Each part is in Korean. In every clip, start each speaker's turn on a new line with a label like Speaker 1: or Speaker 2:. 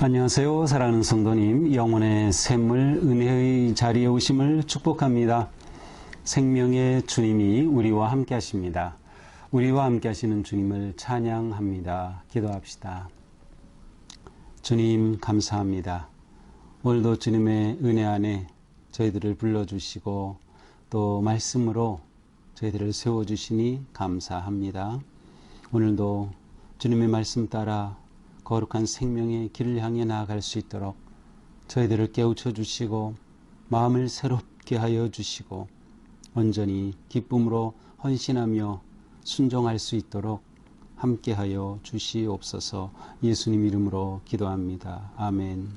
Speaker 1: 안녕하세요. 사랑하는 성도님, 영혼의 샘물 은혜의 자리에 오심을 축복합니다. 생명의 주님이 우리와 함께 하십니다. 우리와 함께 하시는 주님을 찬양합니다. 기도합시다. 주님 감사합니다. 오늘도 주님의 은혜 안에 저희들을 불러주시고 또 말씀으로 저희들을 세워주시니 감사합니다. 오늘도 주님의 말씀 따라 거룩한 생명의 길을 향해 나아갈 수 있도록 저희들을 깨우쳐 주시고 마음을 새롭게 하여 주시고 온전히 기쁨으로 헌신하며 순종할 수 있도록 함께하여 주시옵소서. 예수님 이름으로 기도합니다. 아멘.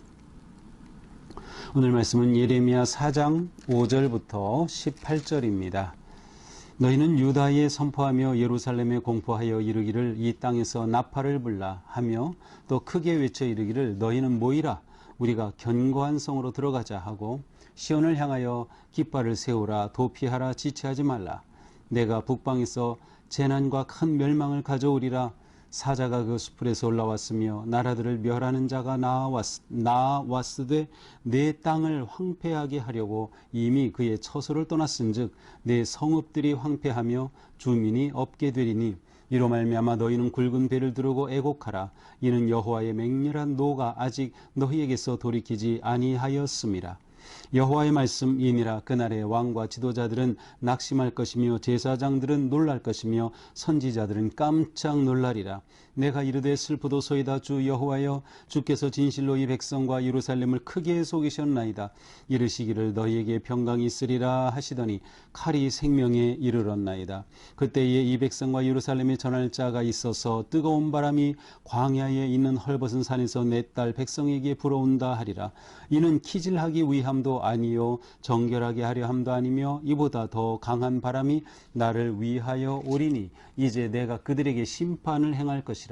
Speaker 1: 오늘 말씀은 예레미야 4장 5절부터 18절입니다. 너희는 유다에 선포하며 예루살렘에 공포하여 이르기를 이 땅에서 나팔을 불라 하며 또 크게 외쳐 이르기를 너희는 모이라 우리가 견고한 성으로 들어가자 하고 시온을 향하여 깃발을 세우라 도피하라 지체하지 말라. 내가 북방에서 재난과 큰 멸망을 가져오리라. 사자가 그 수풀에서 올라왔으며 나라들을 멸하는 자가 나왔으되 내 땅을 황폐하게 하려고 이미 그의 처소를 떠났은즉 내 성읍들이 황폐하며 주민이 없게 되리니 이로 말미암아 너희는 굵은 배를 두르고 애곡하라. 이는 여호와의 맹렬한 노가 아직 너희에게서 돌이키지 아니하였음이라. 여호와의 말씀이니라. 그날에 왕과 지도자들은 낙심할 것이며 제사장들은 놀랄 것이며 선지자들은 깜짝 놀라리라. 내가 이르되 슬프도소이다. 주 여호와여, 주께서 진실로 이 백성과 예루살렘을 크게 속이셨나이다. 이르시기를 너희에게 평강이 있으리라 하시더니 칼이 생명에 이르렀나이다. 그때에 이 백성과 예루살렘에 전할 자가 있어서 뜨거운 바람이 광야에 있는 헐벗은 산에서 내 딸 백성에게 불어온다 하리라. 이는 키질하기 위함도 아니요 정결하게 하려 함도 아니며 이보다 더 강한 바람이 나를 위하여 오리니 이제 내가 그들에게 심판을 행할 것이라.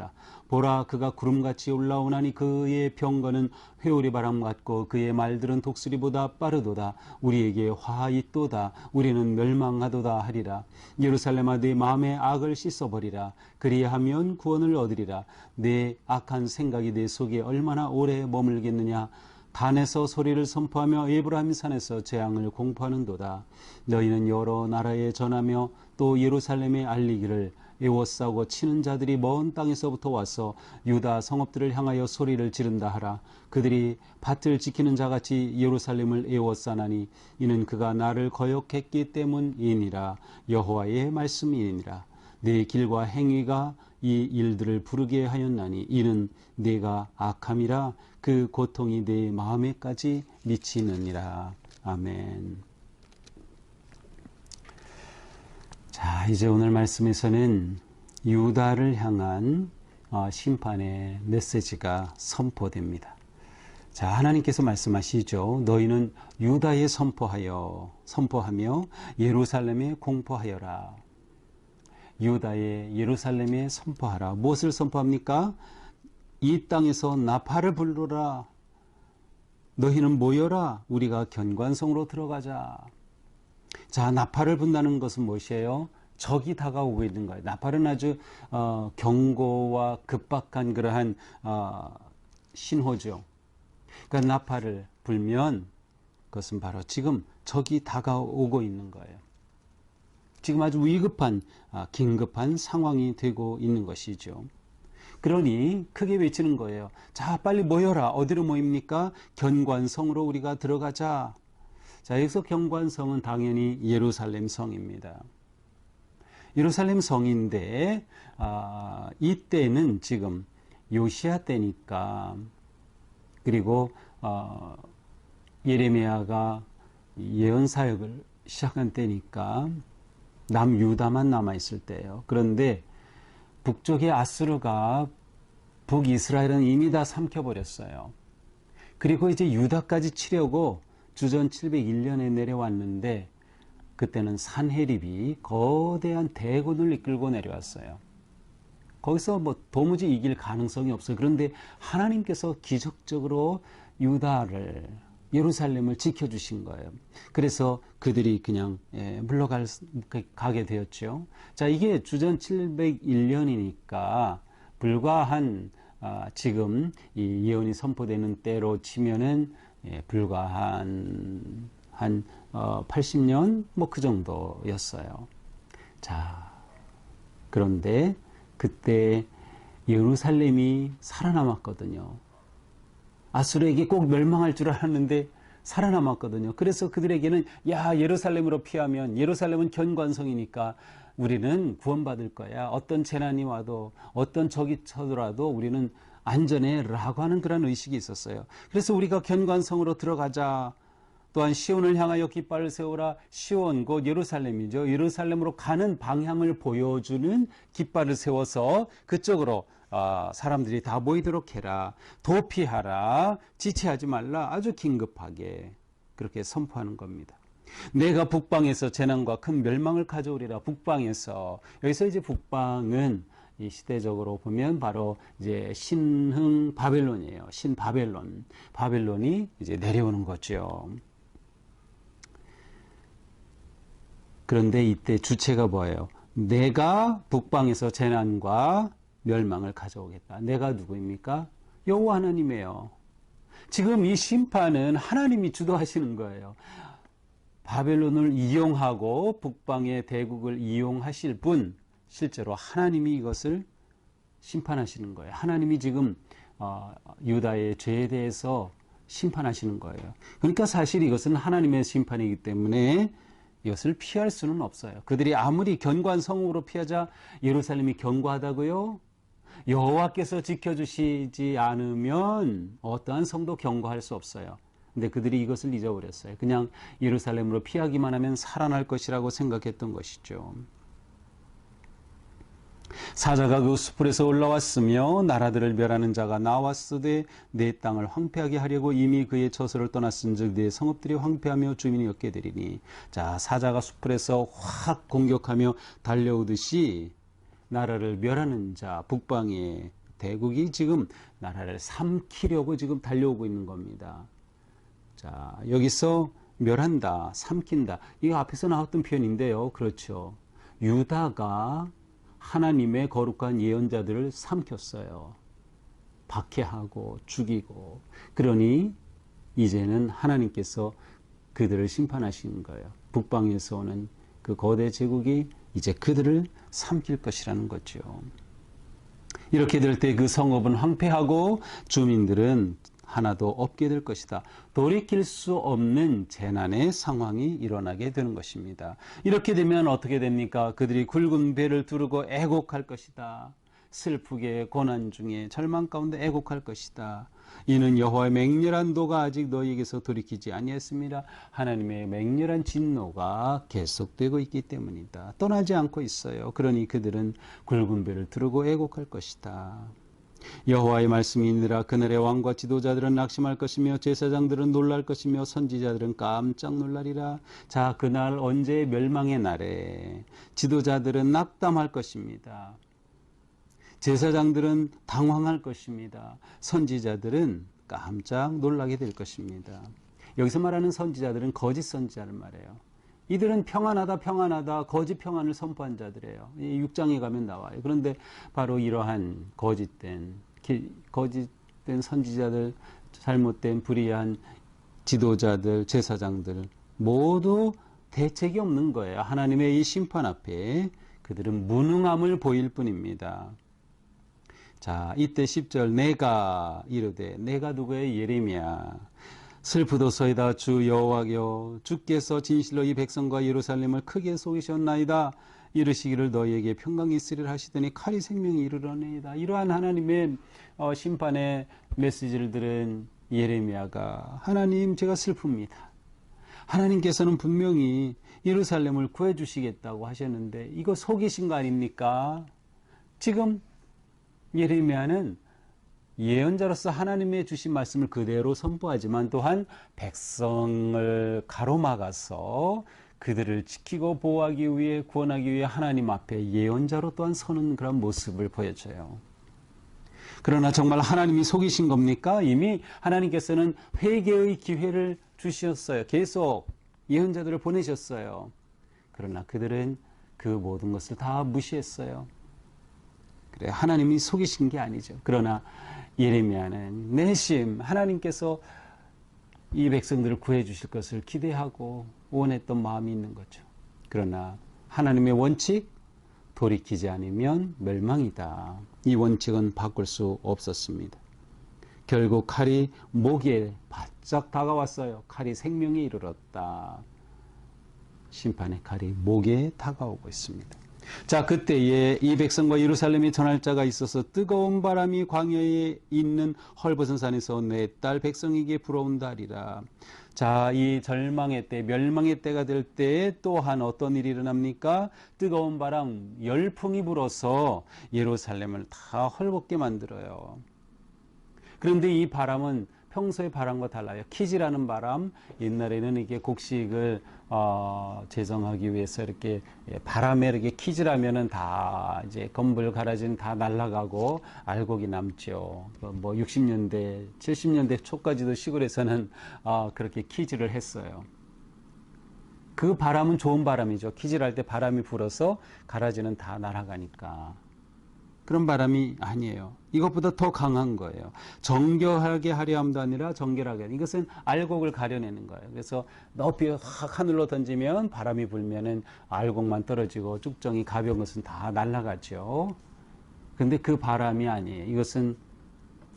Speaker 1: 보라, 그가 구름같이 올라오나니 그의 병거는 회오리 바람 같고 그의 말들은 독수리보다 빠르도다. 우리에게 화 있도다. 우리는 멸망하도다 하리라. 예루살렘아, 내 마음의 악을 씻어버리라. 그리하면 구원을 얻으리라. 내 악한 생각이 내 속에 얼마나 오래 머물겠느냐. 단에서 소리를 선포하며 에브라임 산에서 재앙을 공포하는도다. 너희는 여러 나라에 전하며 또 예루살렘에 알리기를 애워싸고 치는 자들이 먼 땅에서부터 와서 유다 성읍들을 향하여 소리를 지른다 하라. 그들이 밭을 지키는 자같이 예루살렘을 애워싸나니 이는 그가 나를 거역했기 때문이니라. 여호와의 말씀이니라. 내 길과 행위가 이 일들을 부르게 하였나니 이는 내가 악함이라. 그 고통이 내 마음에까지 미치느니라. 아멘. 자, 이제 오늘 말씀에서는 유다를 향한 심판의 메시지가 선포됩니다. 자, 하나님께서 말씀하시죠. 너희는 유다에 선포하며 예루살렘에 공포하여라. 유다의 예루살렘에 선포하라. 무엇을 선포합니까? 이 땅에서 나팔을 불러라. 너희는 모여라. 우리가 견고한성으로 들어가자. 자, 나팔을 분다는 것은 무엇이에요? 적이 다가오고 있는 거예요. 나팔은 아주 경고와 급박한 그러한 신호죠. 그러니까 나팔을 불면 그것은 바로 지금 적이 다가오고 있는 거예요. 지금 아주 위급한 긴급한 상황이 되고 있는 것이죠. 그러니 크게 외치는 거예요. 자, 빨리 모여라. 어디로 모입니까? 견고한성으로 우리가 들어가자. 자, 여기서 견고한성은 당연히 예루살렘 성입니다. 예루살렘 성인데 이때는 지금 요시야 때니까, 그리고 예레미야가 예언 사역을 시작한 때니까 남유다만 남아있을 때예요. 그런데 북쪽의 아수르가 북이스라엘은 이미 다 삼켜버렸어요. 그리고 이제 유다까지 치려고 주전 701년에 내려왔는데 그때는 산헤립이 거대한 대군을 이끌고 내려왔어요. 거기서 뭐 도무지 이길 가능성이 없어요. 그런데 하나님께서 기적적으로 유다를, 예루살렘을 지켜주신 거예요. 그래서 그들이 그냥 물러가게 되었죠. 자, 이게 주전 701년이니까 불과 한 지금 이 예언이 선포되는 때로 치면은 불과 한 80년 뭐 그 정도였어요. 자, 그런데 그때 예루살렘이 살아남았거든요. 아수르에게 꼭 멸망할 줄 알았는데 살아남았거든요. 그래서 그들에게는 예루살렘으로 피하면 예루살렘은 견관성이니까 우리는 구원받을 거야. 어떤 재난이 와도 어떤 적이 쳐들어도 우리는 안전해 라고 하는 그런 의식이 있었어요. 그래서 우리가 견관성으로 들어가자. 또한 시온을 향하여 깃발을 세우라. 시온 곧 예루살렘이죠. 예루살렘으로 가는 방향을 보여주는 깃발을 세워서 그쪽으로 사람들이 다 모이도록 해라. 도피하라. 지체하지 말라. 아주 긴급하게 그렇게 선포하는 겁니다. 내가 북방에서 재난과 큰 멸망을 가져오리라. 북방에서, 여기서 이제 북방은 이 시대적으로 보면 바로 이제 신흥 바벨론이에요. 신바벨론. 바벨론이 이제 내려오는 거죠. 그런데 이때 주체가 뭐예요? 내가 북방에서 재난과 멸망을 가져오겠다. 내가 누구입니까? 여호와 하나님이에요. 지금 이 심판은 하나님이 주도하시는 거예요. 바벨론을 이용하고 북방의 대국을 이용하실 분, 실제로 하나님이 이것을 심판하시는 거예요. 하나님이 지금 유다의 죄에 대해서 심판하시는 거예요. 그러니까 사실 이것은 하나님의 심판이기 때문에 이것을 피할 수는 없어요. 그들이 아무리 견고성으로 피하자 예루살렘이 견고하다고요? 여호와께서 지켜주시지 않으면 어떠한 성도 견고할 수 없어요. 근데 그들이 이것을 잊어버렸어요. 그냥 예루살렘으로 피하기만 하면 살아날 것이라고 생각했던 것이죠. 사자가 그 숲풀에서 올라왔으며 나라들을 멸하는 자가 나왔으되 내 땅을 황폐하게 하려고 이미 그의 처소를 떠났은즉 내 성읍들이 황폐하며 주민이 없게 되리니. 자, 사자가 숲풀에서 확 공격하며 달려오듯이 나라를 멸하는 자, 북방의 대국이 지금 나라를 삼키려고 지금 달려오고 있는 겁니다. 자, 여기서 멸한다, 삼킨다. 이거 앞에서 나왔던 표현인데요. 그렇죠. 유다가 하나님의 거룩한 예언자들을 삼켰어요. 박해하고 죽이고. 그러니 이제는 하나님께서 그들을 심판하시는 거예요. 북방에서 오는 그 거대 제국이 이제 그들을 삼킬 것이라는 거죠. 이렇게 될 때 그 성읍은 황폐하고 주민들은 하나도 없게 될 것이다. 돌이킬 수 없는 재난의 상황이 일어나게 되는 것입니다. 이렇게 되면 어떻게 됩니까? 그들이 굵은 배를 두르고 애곡할 것이다. 슬프게 고난 중에 절망 가운데 애곡할 것이다. 이는 여호와의 맹렬한 도가 아직 너희에게서 돌이키지 아니했습니다. 하나님의 맹렬한 진노가 계속되고 있기 때문이다. 떠나지 않고 있어요. 그러니 그들은 굵은 배를 두르고 애곡할 것이다. 여호와의 말씀이 있느라 그날의 왕과 지도자들은 낙심할 것이며 제사장들은 놀랄 것이며 선지자들은 깜짝 놀라리라. 자, 그날 언제? 멸망의 날에 지도자들은 낙담할 것입니다. 제사장들은 당황할 것입니다. 선지자들은 깜짝 놀라게 될 것입니다. 여기서 말하는 선지자들은 거짓 선지자를 말해요. 이들은 평안하다 거짓 평안을 선포한 자들이에요. 6장에 가면 나와요. 그런데 바로 이러한 거짓된 선지자들, 잘못된 불의한 지도자들, 제사장들 모두 대책이 없는 거예요. 하나님의 이 심판 앞에 그들은 무능함을 보일 뿐입니다. 자, 이때 10절 내가 이르되, 내가 누구의? 예레미야. 슬프도소이다 주 여호와여, 주께서 진실로 이 백성과 예루살렘을 크게 속이셨나이다. 이르시기를 너희에게 평강이 있으리라 하시더니 칼이 생명이 이르러내이다. 이러한 하나님의 심판의 메시지를 들은 예레미야가, 하나님 제가 슬픕니다. 하나님께서는 분명히 예루살렘을 구해주시겠다고 하셨는데 이거 속이신 거 아닙니까? 지금 예레미야는 예언자로서 하나님의 주신 말씀을 그대로 선포하지만 또한 백성을 가로막아서 그들을 지키고 보호하기 위해, 구원하기 위해 하나님 앞에 예언자로 또한 서는 그런 모습을 보여줘요. 그러나 정말 하나님이 속이신 겁니까? 이미 하나님께서는 회개의 기회를 주셨어요. 계속 예언자들을 보내셨어요. 그러나 그들은 그 모든 것을 다 무시했어요. 그래, 하나님이 속이신 게 아니죠. 그러나 예레미야는 내심 하나님께서 이 백성들을 구해 주실 것을 기대하고 원했던 마음이 있는 거죠. 그러나 하나님의 원칙, 돌이키지 않으면 멸망이다. 이 원칙은 바꿀 수 없었습니다. 결국 칼이 목에 바짝 다가왔어요. 칼이 생명에 이르렀다. 심판의 칼이 목에 다가오고 있습니다. 자, 그때에 이 백성과 예루살렘에 전할 자가 있어서 뜨거운 바람이 광야에 있는 헐벗은 산에서 내 딸 백성에게 불어온다 하리라. 자, 이 절망의 때, 멸망의 때가 될 때에 또한 어떤 일이 일어납니까? 뜨거운 바람, 열풍이 불어서 예루살렘을 다 헐벗게 만들어요. 그런데 이 바람은 평소의 바람과 달라요. 키지라는 바람, 옛날에는 이게 곡식을 제정하기 위해서 이렇게 바람에 이렇게 키지라면은 다 이제 건불 가라진 다 날아가고 알곡이 남죠. 뭐 60년대, 70년대 초까지도 시골에서는 그렇게 키지를 했어요. 그 바람은 좋은 바람이죠. 키질할 때 바람이 불어서 가라지는 다 날아가니까. 그런 바람이 아니에요. 이것보다 더 강한 거예요. 정결하게 하려 함도 아니라 정결하게. 이것은 알곡을 가려내는 거예요. 그래서 높이 하늘로 던지면 바람이 불면은 알곡만 떨어지고 쭉정이 가벼운 것은 다 날아가죠. 근데 그 바람이 아니에요. 이것은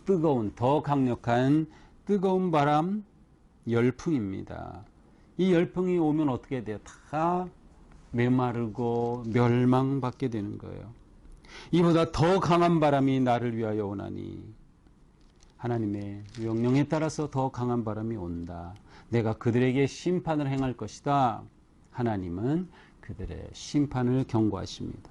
Speaker 1: 뜨거운, 더 강력한 뜨거운 바람, 열풍입니다. 이 열풍이 오면 어떻게 돼요? 다 메마르고 멸망받게 되는 거예요. 이보다 더 강한 바람이 나를 위하여 오나니, 하나님의 명령에 따라서 더 강한 바람이 온다. 내가 그들에게 심판을 행할 것이다. 하나님은 그들의 심판을 경고하십니다.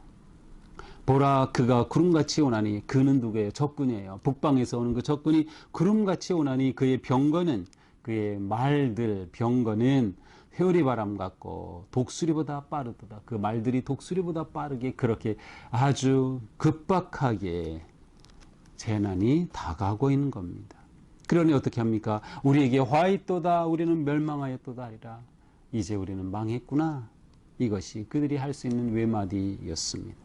Speaker 1: 보라, 그가 구름같이 오나니, 그는 누구예요? 적군이에요. 북방에서 오는 그 적군이 구름같이 오나니, 그의 병거는, 그의 말들 병거는 회오리 바람 같고 독수리보다 빠르도다. 그 말들이 독수리보다 빠르게 그렇게 아주 급박하게 재난이 다가오고 있는 겁니다. 그러니 어떻게 합니까? 우리에게 화 있도다. 우리는 멸망하였도다 하리라. 이제 우리는 망했구나. 이것이 그들이 할 수 있는 외마디였습니다.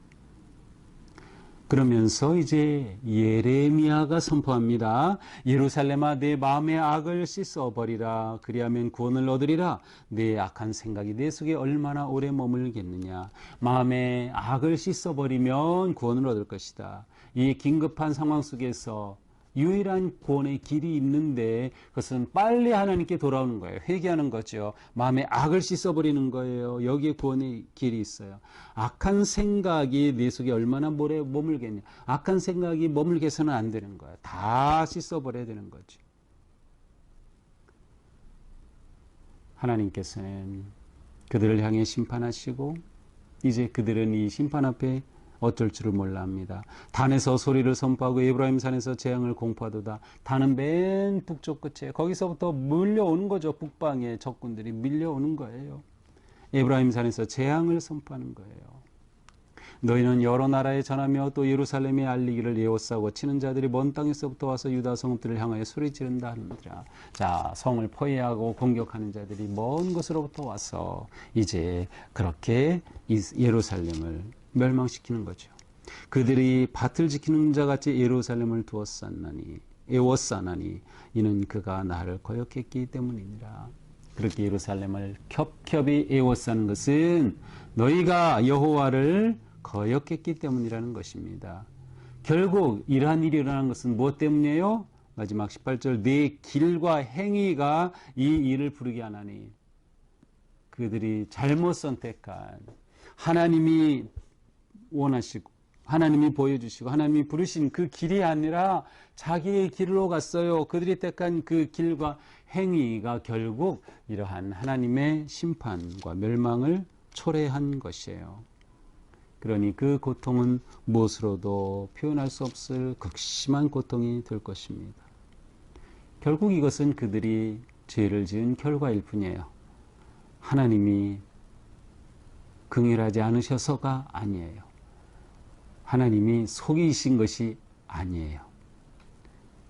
Speaker 1: 그러면서 이제 예레미야가 선포합니다. 예루살렘아, 내 마음의 악을 씻어버리라. 그리하면 구원을 얻으리라. 내 악한 생각이 내 속에 얼마나 오래 머물겠느냐. 마음의 악을 씻어버리면 구원을 얻을 것이다. 이 긴급한 상황 속에서 유일한 구원의 길이 있는데 그것은 빨리 하나님께 돌아오는 거예요. 회개하는 거죠. 마음의 악을 씻어버리는 거예요. 여기에 구원의 길이 있어요. 악한 생각이 내 속에 얼마나 오래 머물겠냐. 악한 생각이 머물게 해서는 안 되는 거예요. 다 씻어버려야 되는 거죠. 하나님께서는 그들을 향해 심판하시고 이제 그들은 이 심판 앞에 어쩔 줄을 몰라 합니다. 단에서 소리를 선포하고 에브라임 산에서 재앙을 공포하도다. 단은 맨 북쪽 끝에 거기서부터 밀려오는 거죠. 북방에 적군들이 밀려오는 거예요. 에브라임 산에서 재앙을 선포하는 거예요. 너희는 여러 나라에 전하며 또 예루살렘에 알리기를 에워싸고 치는 자들이 먼 땅에서부터 와서 유다 성읍들을 향하여 소리 지른다 하느니라. 자, 성을 포위하고 공격하는 자들이 먼 곳으로부터 와서 이제 그렇게 예루살렘을 멸망시키는 거죠. 그들이 밭을 지키는 자같이 예루살렘을 에워싸나니 이는 그가 나를 거역했기 때문이니라. 그렇게 예루살렘을 겹겹이 에워싸는 것은 너희가 여호와를 거역했기 때문이라는 것입니다. 결국 이러한 일이 일어난 것은 무엇 때문이에요? 마지막 18절 내 길과 행위가 이 일을 부르게 하나니, 그들이 잘못 선택한 하나님이 원하시고 하나님이 보여주시고 하나님이 부르신 그 길이 아니라 자기의 길로 갔어요. 그들이 택한 그 길과 행위가 결국 이러한 하나님의 심판과 멸망을 초래한 것이에요. 그러니 그 고통은 무엇으로도 표현할 수 없을 극심한 고통이 될 것입니다. 결국 이것은 그들이 죄를 지은 결과일 뿐이에요. 하나님이 긍휼하지 않으셔서가 아니에요. 하나님이 속이신 것이 아니에요.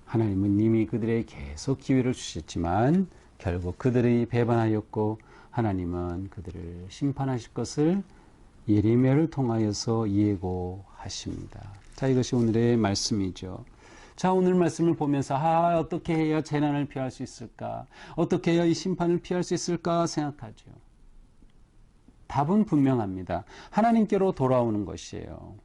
Speaker 1: 하나님은 이미 그들에게 계속 기회를 주셨지만 결국 그들이 배반하였고 하나님은 그들을 심판하실 것을 예레미야를 통하여서 예고하십니다. 자, 이것이 오늘의 말씀이죠. 자, 오늘 말씀을 보면서 어떻게 해야 재난을 피할 수 있을까? 어떻게 해야 이 심판을 피할 수 있을까 생각하죠. 답은 분명합니다. 하나님께로 돌아오는 것이에요.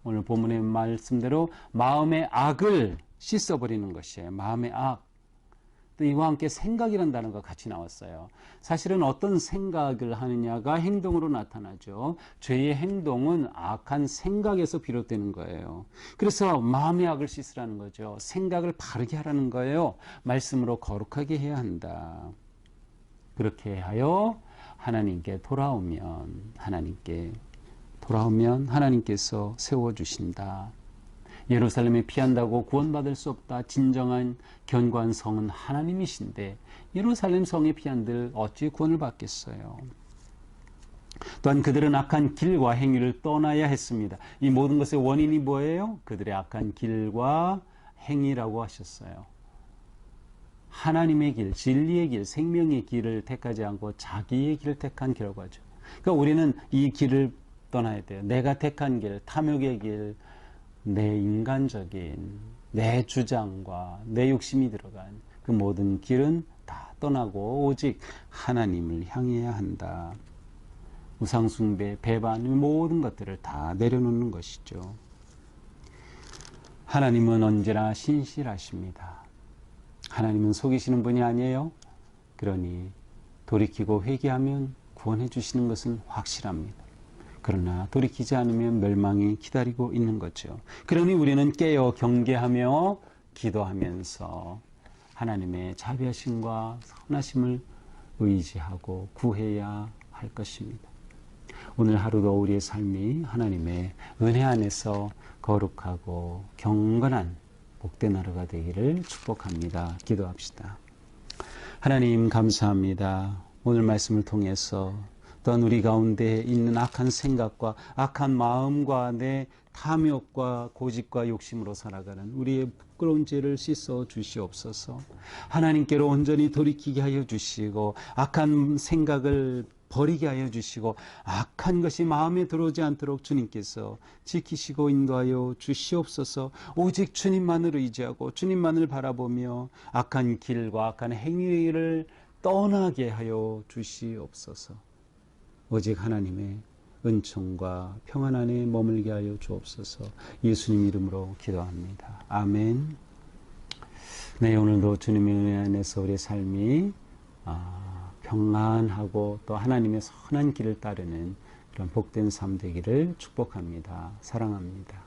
Speaker 1: 오늘 본문의 말씀대로 마음의 악을 씻어버리는 것이에요. 마음의 악. 또 이와 함께 생각이라는 단어가 같이 나왔어요. 사실은 어떤 생각을 하느냐가 행동으로 나타나죠. 죄의 행동은 악한 생각에서 비롯되는 거예요. 그래서 마음의 악을 씻으라는 거죠. 생각을 바르게 하라는 거예요. 말씀으로 거룩하게 해야 한다. 그렇게 하여 하나님께 돌아오면 하나님께서 세워주신다. 예루살렘에 피한다고 구원받을 수 없다. 진정한 견고한 성은 하나님이신데 예루살렘 성에 피한들 어찌 구원을 받겠어요. 또한 그들은 악한 길과 행위를 떠나야 했습니다. 이 모든 것의 원인이 뭐예요? 그들의 악한 길과 행위라고 하셨어요. 하나님의 길, 진리의 길, 생명의 길을 택하지 않고 자기의 길을 택한 결과죠. 그러니까 우리는 이 길을 떠나야 돼요. 내가 택한 길, 탐욕의 길, 내 인간적인 내 주장과 내 욕심이 들어간 그 모든 길은 다 떠나고 오직 하나님을 향해야 한다. 우상숭배, 배반, 모든 것들을 다 내려놓는 것이죠. 하나님은 언제나 신실하십니다. 하나님은 속이시는 분이 아니에요. 그러니 돌이키고 회개하면 구원해 주시는 것은 확실합니다. 그러나 돌이키지 않으면 멸망이 기다리고 있는 거죠. 그러니 우리는 깨어 경계하며 기도하면서 하나님의 자비하심과 선하심을 의지하고 구해야 할 것입니다. 오늘 하루도 우리의 삶이 하나님의 은혜 안에서 거룩하고 경건한 복된 하루가 되기를 축복합니다. 기도합시다. 하나님 감사합니다. 오늘 말씀을 통해서 또한 우리 가운데 있는 악한 생각과 악한 마음과 내 탐욕과 고집과 욕심으로 살아가는 우리의 부끄러운 죄를 씻어 주시옵소서. 하나님께로 온전히 돌이키게 하여 주시고 악한 생각을 버리게 하여 주시고 악한 것이 마음에 들어오지 않도록 주님께서 지키시고 인도하여 주시옵소서. 오직 주님만을 의지하고 주님만을 바라보며 악한 길과 악한 행위를 떠나게 하여 주시옵소서. 오직 하나님의 은총과 평안 안에 머물게 하여 주옵소서. 예수님 이름으로 기도합니다. 아멘. 네, 오늘도 주님의 은혜 안에서 우리의 삶이 평안하고 또 하나님의 선한 길을 따르는 그런 복된 삶 되기를 축복합니다. 사랑합니다.